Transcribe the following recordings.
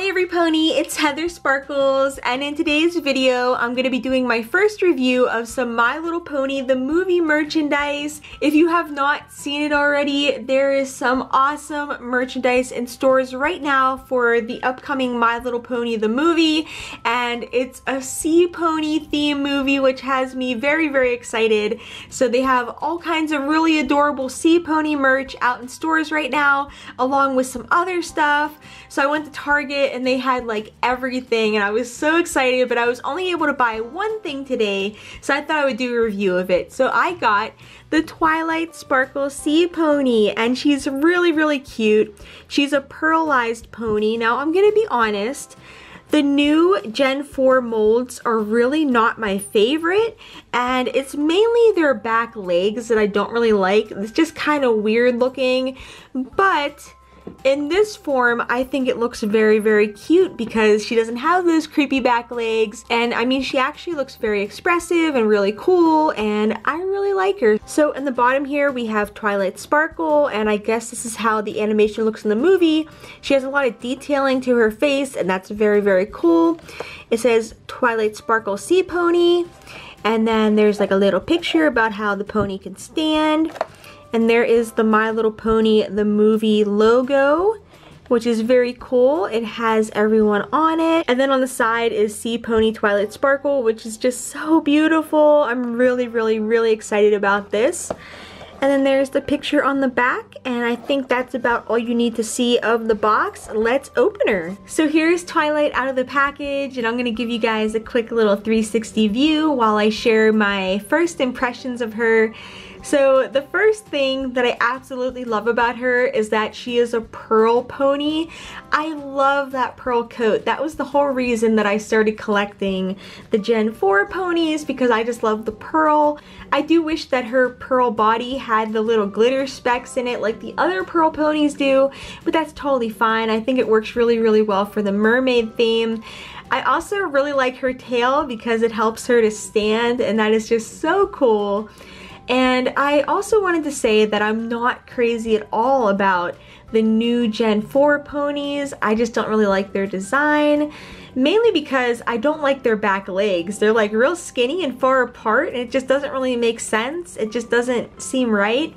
Hi everypony, it's Heather Sparkles, and in today's video I'm going to be doing my first review of some My Little Pony the movie merchandise. If you have not seen it already, there is some awesome merchandise in stores right now for the upcoming My Little Pony the movie, and it's a SeaPony theme movie which has me very excited. So they have all kinds of really adorable SeaPony merch out in stores right now, along with some other stuff. So I went to Target and they had like everything and I was so excited, but I was only able to buy one thing today, so I thought I would do a review of it. So I got the Twilight Sparkle SeaPony, and she's really cute. She's a pearlized pony. Now I'm gonna be honest, the new Gen 4 molds are really not my favorite, and it's mainly their back legs that I don't really like. It's just kind of weird looking, but in this form, I think it looks very cute because she doesn't have those creepy back legs, and I mean, she actually looks very expressive and really cool, and I really like her. So in the bottom here, we have Twilight Sparkle, and I guess this is how the animation looks in the movie. She has a lot of detailing to her face, and that's very cool. It says Twilight Sparkle SeaPony, and then there's like a little picture about how the pony can stand. And there is the My Little Pony the movie logo, which is very cool. It has everyone on it. And then on the side is SeaPony Twilight Sparkle, which is just so beautiful. I'm really excited about this. And then there's the picture on the back, and I think that's about all you need to see of the box. Let's open her. So here's Twilight out of the package, and I'm gonna give you guys a quick little 360 view while I share my first impressions of her. So the first thing that I absolutely love about her is that she is a pearl pony. I love that pearl coat. That was the whole reason that I started collecting the Gen 4 ponies, because I just love the pearl. I do wish that her pearl body had the little glitter specks in it like the other pearl ponies do, but that's totally fine. I think it works really well for the mermaid theme. I also really like her tail because it helps her to stand, and that is just so cool. And I also wanted to say that I'm not crazy at all about the new Gen 4 ponies. I just don't really like their design, mainly because I don't like their back legs. They're like real skinny and far apart, and it just doesn't really make sense. It just doesn't seem right.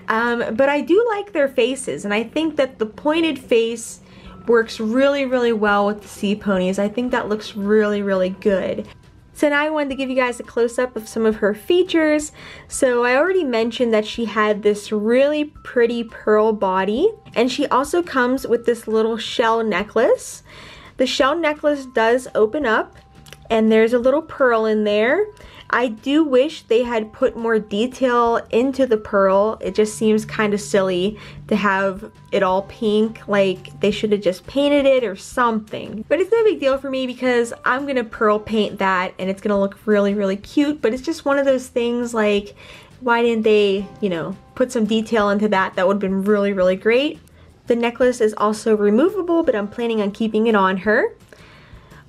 But I do like their faces, and I think that the pointed face works really well with the SeaPonies. I think that looks really good. So now I wanted to give you guys a close-up of some of her features. So I already mentioned that she had this really pretty pearl body, and she also comes with this little shell necklace. The shell necklace does open up, and there's a little pearl in there. I do wish they had put more detail into the pearl. It just seems kind of silly to have it all pink. Like, they should have just painted it or something. But it's no big deal for me because I'm gonna pearl paint that, and it's gonna look really cute. But it's just one of those things, like, why didn't they, you know, put some detail into that? That would have been really great. The necklace is also removable, but I'm planning on keeping it on her.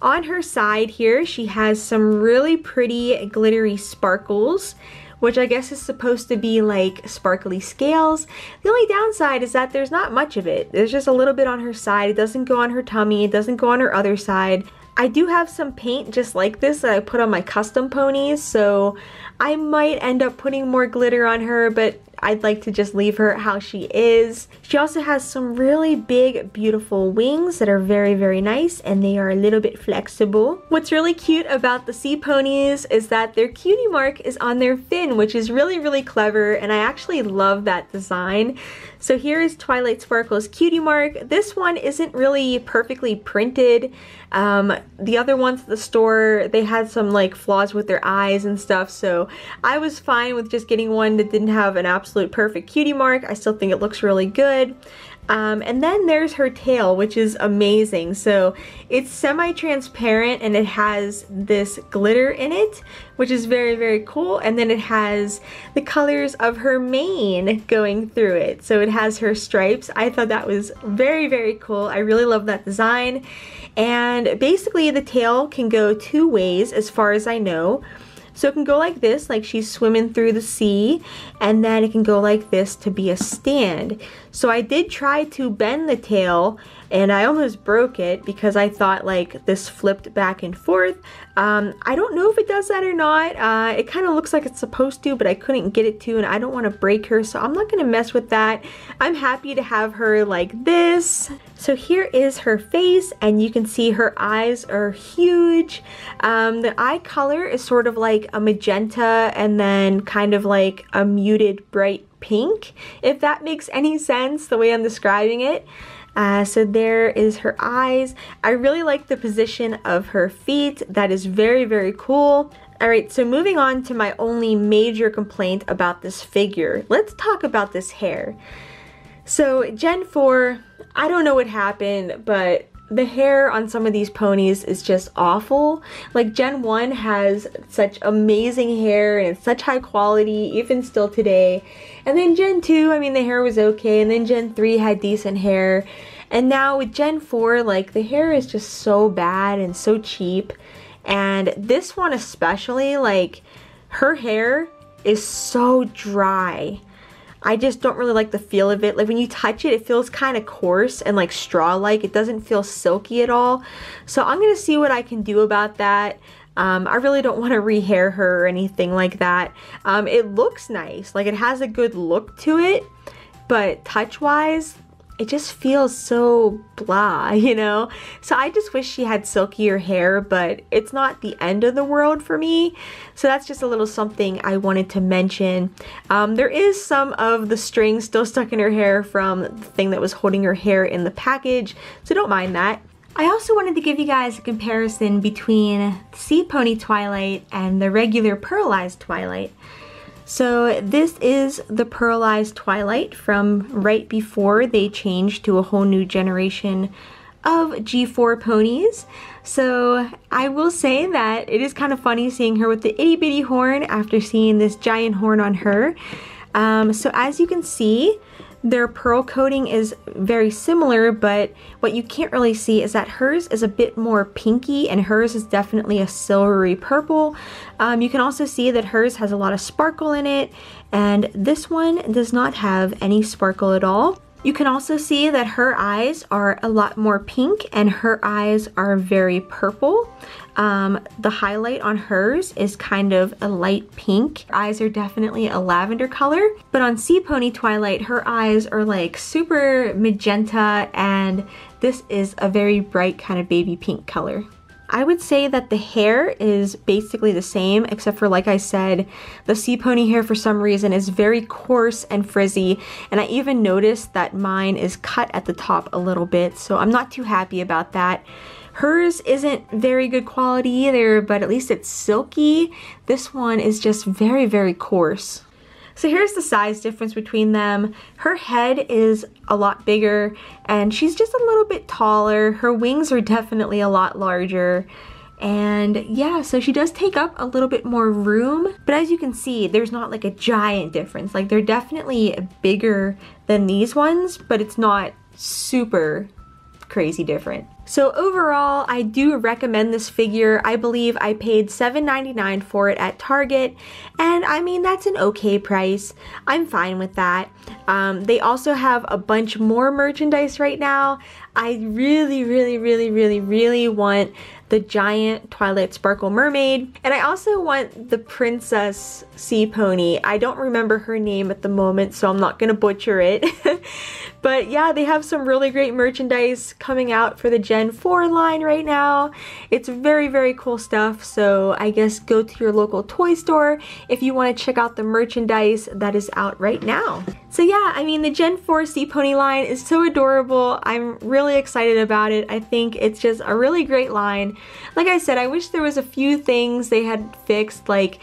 On her side here, she has some really pretty glittery sparkles, which I guess is supposed to be like sparkly scales. The only downside is that there's not much of it. There's just a little bit on her side. It doesn't go on her tummy. It doesn't go on her other side. I do have some paint just like this that I put on my custom ponies, so I might end up putting more glitter on her, but I'd like to just leave her how she is. She also has some really big, beautiful wings that are very nice, and they are a little bit flexible. What's really cute about the SeaPonies is that their cutie mark is on their fin, which is really clever, and I actually love that design. So here is Twilight Sparkle's cutie mark. This one isn't really perfectly printed. The other ones at the store, they had some like flaws with their eyes and stuff, so I was fine with just getting one that didn't have an absolute perfect cutie mark. I still think it looks really good. And then there's her tail, which is amazing. So it's semi-transparent and it has this glitter in it, which is very cool. And then it has the colors of her mane going through it. So it has her stripes. I thought that was very cool. I really love that design. And basically the tail can go two ways as far as I know. So it can go like this, like she's swimming through the sea, and then it can go like this to be a stand. So I did try to bend the tail and I almost broke it because I thought like this flipped back and forth. I don't know if it does that or not. It kind of looks like it's supposed to, but I couldn't get it to, and I don't want to break her, so I'm not going to mess with that. I'm happy to have her like this. So here is her face, and you can see her eyes are huge. The eye color is sort of like a magenta and then kind of like a muted bright pink, if that makes any sense the way I'm describing it. So there is her eyes. I really like the position of her feet. That is very, very cool. Alright, so moving on to my only major complaint about this figure. Let's talk about this hair. So Gen 4, I don't know what happened, but the hair on some of these ponies is just awful. Like Gen 1 has such amazing hair and it's such high quality, even still today. And then Gen 2, I mean, the hair was okay. And then Gen 3 had decent hair. And now with Gen 4, like the hair is just so bad and so cheap. And this one especially, like her hair is so dry. I just don't really like the feel of it. Like when you touch it, it feels kind of coarse and like straw-like. It doesn't feel silky at all. So I'm gonna see what I can do about that. I really don't want to rehair her or anything like that. It looks nice, like it has a good look to it, but touch-wise, it just feels so blah, you know? So I just wish she had silkier hair, but it's not the end of the world for me. So that's just a little something I wanted to mention. There is some of the string still stuck in her hair from the thing that was holding her hair in the package, so don't mind that. I also wanted to give you guys a comparison between SeaPony Twilight and the regular pearlized Twilight. So this is the pearlized Twilight from right before they changed to a whole new generation of G4 ponies. So I will say that it is kind of funny seeing her with the itty bitty horn after seeing this giant horn on her. So as you can see, their pearl coating is very similar, but what you can't really see is that hers is a bit more pinky and hers is definitely a silvery purple. You can also see that hers has a lot of sparkle in it, and this one does not have any sparkle at all. You can also see that her eyes are a lot more pink and her eyes are very purple. The highlight on hers is kind of a light pink. Her eyes are definitely a lavender color, but on SeaPony Twilight, her eyes are like super magenta, and this is a very bright kind of baby pink color. I would say that the hair is basically the same, except for, like I said, the SeaPony hair for some reason is very coarse and frizzy, and I even noticed that mine is cut at the top a little bit, so I'm not too happy about that. Hers isn't very good quality either, but at least it's silky. This one is just very, very coarse. So here's the size difference between them. Her head is a lot bigger and she's just a little bit taller. Her wings are definitely a lot larger. And yeah, so she does take up a little bit more room, but as you can see, there's not like a giant difference. Like they're definitely bigger than these ones, but it's not super crazy different. So overall, I do recommend this figure. I believe I paid $7.99 for it at Target, and I mean, that's an okay price. I'm fine with that. They also have a bunch more merchandise right now. I really want the giant Twilight Sparkle mermaid, and I also want the Princess SeaPony. I don't remember her name at the moment, so I'm not gonna butcher it. But yeah, they have some really great merchandise coming out for the Gen 4 line right now. It's very cool stuff, so I guess go to your local toy store if you want to check out the merchandise that is out right now. So yeah, I mean, the Gen 4 SeaPony line is so adorable. I'm really excited about it. I think it's just a really great line. Like I said, I wish there was a few things they had fixed, like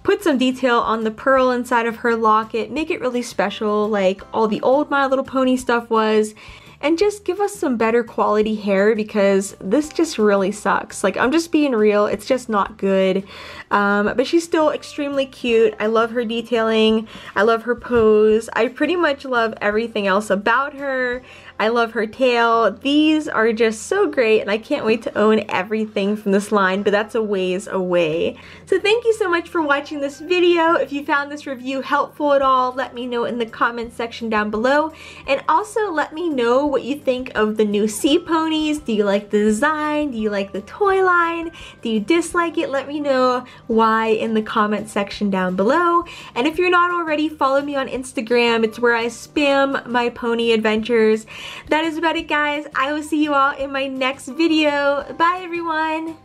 put some detail on the pearl inside of her locket, make it really special like all the old My Little Pony stuff was, and just give us some better quality hair, because this just really sucks. Like, I'm just being real, it's just not good. But she's still extremely cute. I love her detailing, I love her pose, I pretty much love everything else about her. I love her tail. These are just so great, and I can't wait to own everything from this line, but that's a ways away. So thank you so much for watching this video. If you found this review helpful at all, let me know in the comments section down below. And also let me know what you think of the new SeaPonies. Do you like the design? Do you like the toy line? Do you dislike it? Let me know why in the comment section down below. And if you're not already, follow me on Instagram. It's where I spam my pony adventures. That is about it, guys. I will see you all in my next video. Bye, everyone.